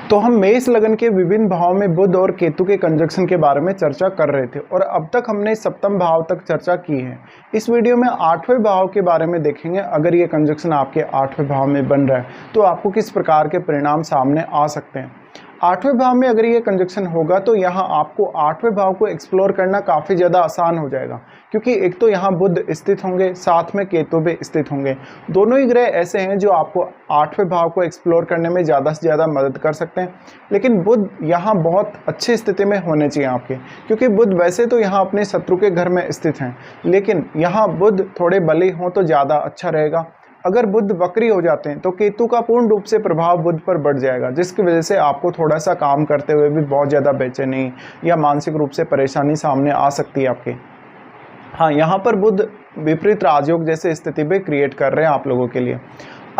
तो हम मेष लगन के विभिन्न भाव में बुध और केतु के कंजक्शन के बारे में चर्चा कर रहे थे और अब तक हमने सप्तम भाव तक चर्चा की है। इस वीडियो में आठवें भाव के बारे में देखेंगे। अगर ये कंजक्शन आपके आठवें भाव में बन रहा है तो आपको किस प्रकार के परिणाम सामने आ सकते हैं। आठवें भाव में अगर ये कंजक्शन होगा तो यहाँ आपको आठवें भाव को एक्सप्लोर करना काफ़ी ज़्यादा आसान हो जाएगा, क्योंकि एक तो यहाँ बुध स्थित होंगे, साथ में केतु भी स्थित होंगे। दोनों ही ग्रह ऐसे हैं जो आपको आठवें भाव को एक्सप्लोर करने में ज़्यादा से ज़्यादा मदद कर सकते हैं। लेकिन बुध यहाँ बहुत अच्छी स्थिति में होने चाहिए आपके, क्योंकि बुध वैसे तो यहाँ अपने शत्रु के घर में स्थित हैं, लेकिन यहाँ बुध थोड़े बली हों तो ज़्यादा अच्छा रहेगा। अगर बुध वक्री हो जाते हैं तो केतु का पूर्ण रूप से प्रभाव बुध पर बढ़ जाएगा, जिसकी वजह से आपको थोड़ा सा काम करते हुए भी बहुत ज़्यादा बेचैनी या मानसिक रूप से परेशानी सामने आ सकती है आपके। हाँ, यहाँ पर बुध विपरीत राजयोग जैसे स्थिति भी क्रिएट कर रहे हैं आप लोगों के लिए।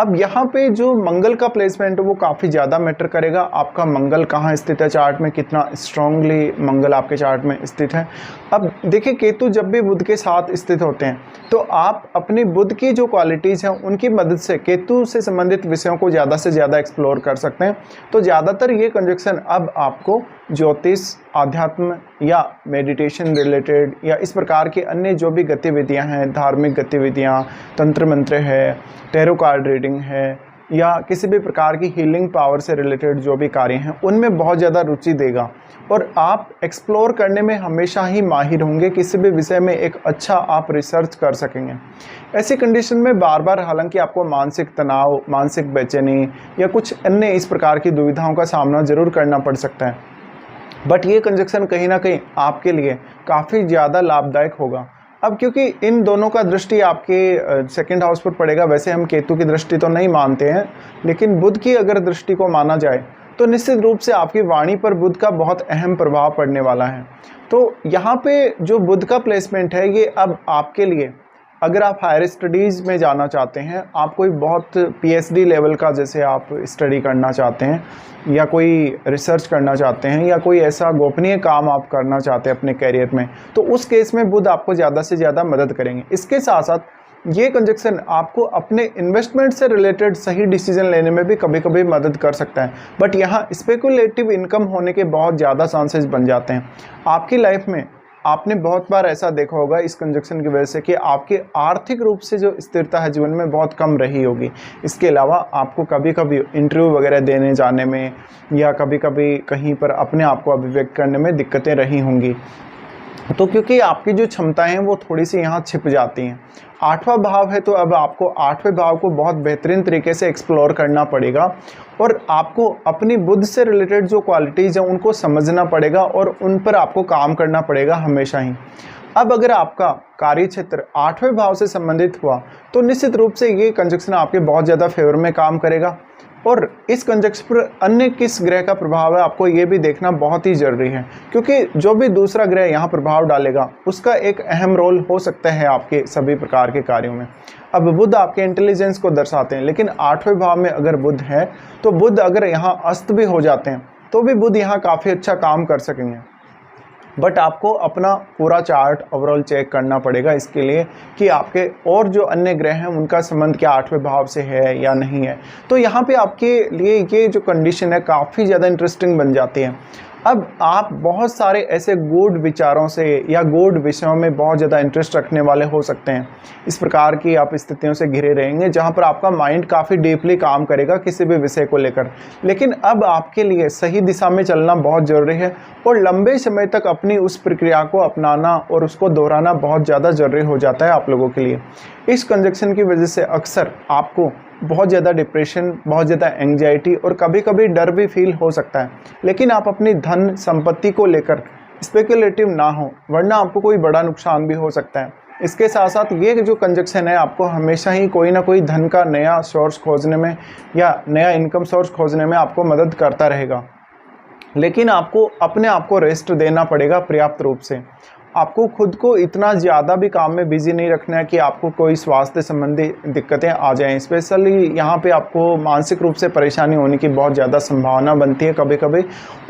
अब यहाँ पे जो मंगल का प्लेसमेंट है वो काफ़ी ज़्यादा मैटर करेगा। आपका मंगल कहाँ स्थित है चार्ट में, कितना स्ट्रांगली मंगल आपके चार्ट में स्थित है। अब देखिए, केतु जब भी बुध के साथ स्थित होते हैं तो आप अपनी बुध की जो क्वालिटीज़ हैं उनकी मदद से केतु से संबंधित विषयों को ज़्यादा से ज़्यादा एक्सप्लोर कर सकते हैं। तो ज़्यादातर ये कंजक्शन अब आपको ज्योतिष, आध्यात्म या मेडिटेशन रिलेटेड या इस प्रकार की अन्य जो भी गतिविधियां हैं, धार्मिक गतिविधियां, तंत्र मंत्र है, टैरो कार्ड रीडिंग है या किसी भी प्रकार की हीलिंग पावर से रिलेटेड जो भी कार्य हैं उनमें बहुत ज़्यादा रुचि देगा और आप एक्सप्लोर करने में हमेशा ही माहिर होंगे। किसी भी विषय में एक अच्छा आप रिसर्च कर सकेंगे। ऐसी कंडीशन में बार बार हालांकि आपको मानसिक तनाव, मानसिक बेचैनी या कुछ अन्य इस प्रकार की दुविधाओं का सामना ज़रूर करना पड़ सकता है, बट ये कंजक्शन कहीं ना कहीं आपके लिए काफ़ी ज़्यादा लाभदायक होगा। अब क्योंकि इन दोनों का दृष्टि आपके सेकंड हाउस पर पड़ेगा, वैसे हम केतु की दृष्टि तो नहीं मानते हैं, लेकिन बुध की अगर दृष्टि को माना जाए तो निश्चित रूप से आपकी वाणी पर बुध का बहुत अहम प्रभाव पड़ने वाला है। तो यहाँ पे जो बुध का प्लेसमेंट है ये अब आपके लिए, अगर आप हायर स्टडीज़ में जाना चाहते हैं, आप कोई बहुत पीएचडी लेवल का जैसे आप स्टडी करना चाहते हैं या कोई रिसर्च करना चाहते हैं या कोई ऐसा गोपनीय काम आप करना चाहते हैं अपने कैरियर में, तो उस केस में बुध आपको ज़्यादा से ज़्यादा मदद करेंगे। इसके साथ साथ ये कंजक्शन आपको अपने इन्वेस्टमेंट से रिलेटेड सही डिसीजन लेने में भी कभी कभी मदद कर सकता है, बट यहाँ स्पेकुलेटिव इनकम होने के बहुत ज़्यादा चांसेस बन जाते हैं आपकी लाइफ में। आपने बहुत बार ऐसा देखा होगा इस कंजक्शन की वजह से कि आपके आर्थिक रूप से जो स्थिरता है जीवन में बहुत कम रही होगी। इसके अलावा आपको कभी कभी इंटरव्यू वगैरह देने जाने में या कभी कभी कहीं पर अपने आप को अभिव्यक्त करने में दिक्कतें रही होंगी, तो क्योंकि आपकी जो क्षमताएं हैं वो थोड़ी सी यहाँ छिप जाती हैं। आठवां भाव है तो अब आपको आठवें भाव को बहुत बेहतरीन तरीके से एक्सप्लोर करना पड़ेगा और आपको अपनी बुद्ध से रिलेटेड जो क्वालिटीज़ हैं उनको समझना पड़ेगा और उन पर आपको काम करना पड़ेगा हमेशा ही। अब अगर आपका कार्य क्षेत्र आठवें भाव से संबंधित हुआ तो निश्चित रूप से ये कंजक्शन आपके बहुत ज़्यादा फेवर में काम करेगा। और इस कंजक्शन पर अन्य किस ग्रह का प्रभाव है आपको ये भी देखना बहुत ही ज़रूरी है, क्योंकि जो भी दूसरा ग्रह यहाँ प्रभाव डालेगा उसका एक अहम रोल हो सकता है आपके सभी प्रकार के कार्यों में। अब बुध आपके इंटेलिजेंस को दर्शाते हैं, लेकिन आठवें भाव में अगर बुध है तो बुध अगर यहाँ अस्त भी हो जाते हैं तो भी बुध यहाँ काफ़ी अच्छा काम कर सकेंगे। बट आपको अपना पूरा चार्ट ओवरऑल चेक करना पड़ेगा इसके लिए कि आपके और जो अन्य ग्रह हैं उनका संबंध क्या आठवें भाव से है या नहीं है। तो यहाँ पे आपके लिए ये जो कंडीशन है काफ़ी ज़्यादा इंटरेस्टिंग बन जाती है। अब आप बहुत सारे ऐसे गूढ़ विचारों से या गूढ़ विषयों में बहुत ज़्यादा इंटरेस्ट रखने वाले हो सकते हैं। इस प्रकार की आप स्थितियों से घिरे रहेंगे जहाँ पर आपका माइंड काफ़ी डीपली काम करेगा किसी भी विषय को लेकर। लेकिन अब आपके लिए सही दिशा में चलना बहुत ज़रूरी है और लंबे समय तक अपनी उस प्रक्रिया को अपनाना और उसको दोहराना बहुत ज़्यादा ज़रूरी हो जाता है आप लोगों के लिए। इस कंजक्शन की वजह से अक्सर आपको बहुत ज़्यादा डिप्रेशन, बहुत ज़्यादा एंग्जाइटी और कभी कभी डर भी फील हो सकता है, लेकिन आप अपनी धन संपत्ति को लेकर स्पेकुलेटिव ना हो, वरना आपको कोई बड़ा नुकसान भी हो सकता है। इसके साथ साथ ये जो कंजक्शन है आपको हमेशा ही कोई ना कोई धन का नया सोर्स खोजने में या नया इनकम सोर्स खोजने में आपको मदद करता रहेगा, लेकिन आपको अपने आप को रेस्ट देना पड़ेगा पर्याप्त रूप से। आपको खुद को इतना ज़्यादा भी काम में बिजी नहीं रखना है कि आपको कोई स्वास्थ्य संबंधी दिक्कतें आ जाएं। स्पेशली यहाँ पे आपको मानसिक रूप से परेशानी होने की बहुत ज़्यादा संभावना बनती है कभी कभी।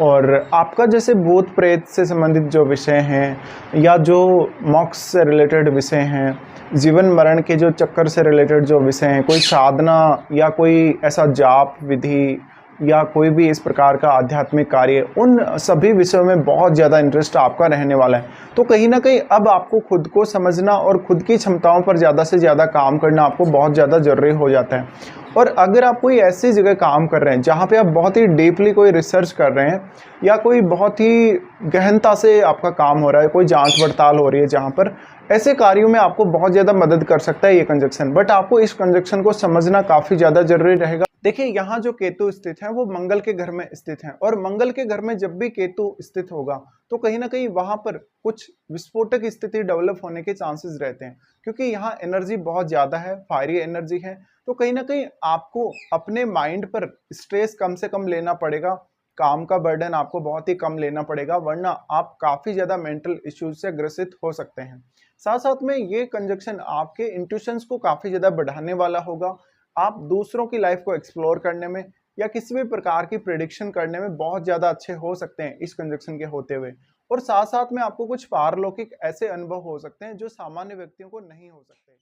और आपका जैसे भूत प्रेत से संबंधित जो विषय हैं या जो मोक्ष से रिलेटेड विषय हैं, जीवन मरण के जो चक्कर से रिलेटेड जो विषय हैं, कोई साधना या कोई ऐसा जाप विधि या कोई भी इस प्रकार का आध्यात्मिक कार्य, उन सभी विषयों में बहुत ज़्यादा इंटरेस्ट आपका रहने वाला है। तो कहीं न कहीं अब आपको खुद को समझना और खुद की क्षमताओं पर ज़्यादा से ज़्यादा काम करना आपको बहुत ज़्यादा ज़रूरी हो जाता है। और अगर आप कोई ऐसी जगह काम कर रहे हैं जहाँ पे आप बहुत ही डीपली कोई रिसर्च कर रहे हैं या कोई बहुत ही गहनता से आपका काम हो रहा है, कोई जाँच-पड़ताल हो रही है जहाँ पर, ऐसे कार्यों में आपको बहुत ज़्यादा मदद कर सकता है ये कंजक्शन। बट आपको इस कंजक्शन को समझना काफ़ी ज़्यादा ज़रूरी रहेगा। देखिए, यहाँ जो केतु स्थित है वो मंगल के घर में स्थित है, और मंगल के घर में जब भी केतु स्थित होगा तो कहीं ना कहीं वहां पर कुछ विस्फोटक स्थिति डेवलप होने के चांसेस रहते हैं, क्योंकि यहाँ एनर्जी बहुत ज्यादा है, फायरी एनर्जी है। तो कहीं ना कहीं आपको अपने माइंड पर स्ट्रेस कम से कम लेना पड़ेगा, काम का बर्डन आपको बहुत ही कम लेना पड़ेगा, वरना आप काफी ज्यादा मेंटल इश्यूज से ग्रसित हो सकते हैं। साथ साथ में ये कंजक्शन आपके इंट्यूशंस को काफी ज्यादा बढ़ाने वाला होगा। आप दूसरों की लाइफ को एक्सप्लोर करने में या किसी भी प्रकार की प्रिडिक्शन करने में बहुत ज़्यादा अच्छे हो सकते हैं इस कंजक्शन के होते हुए। और साथ साथ में आपको कुछ पारलौकिक ऐसे अनुभव हो सकते हैं जो सामान्य व्यक्तियों को नहीं हो सकते।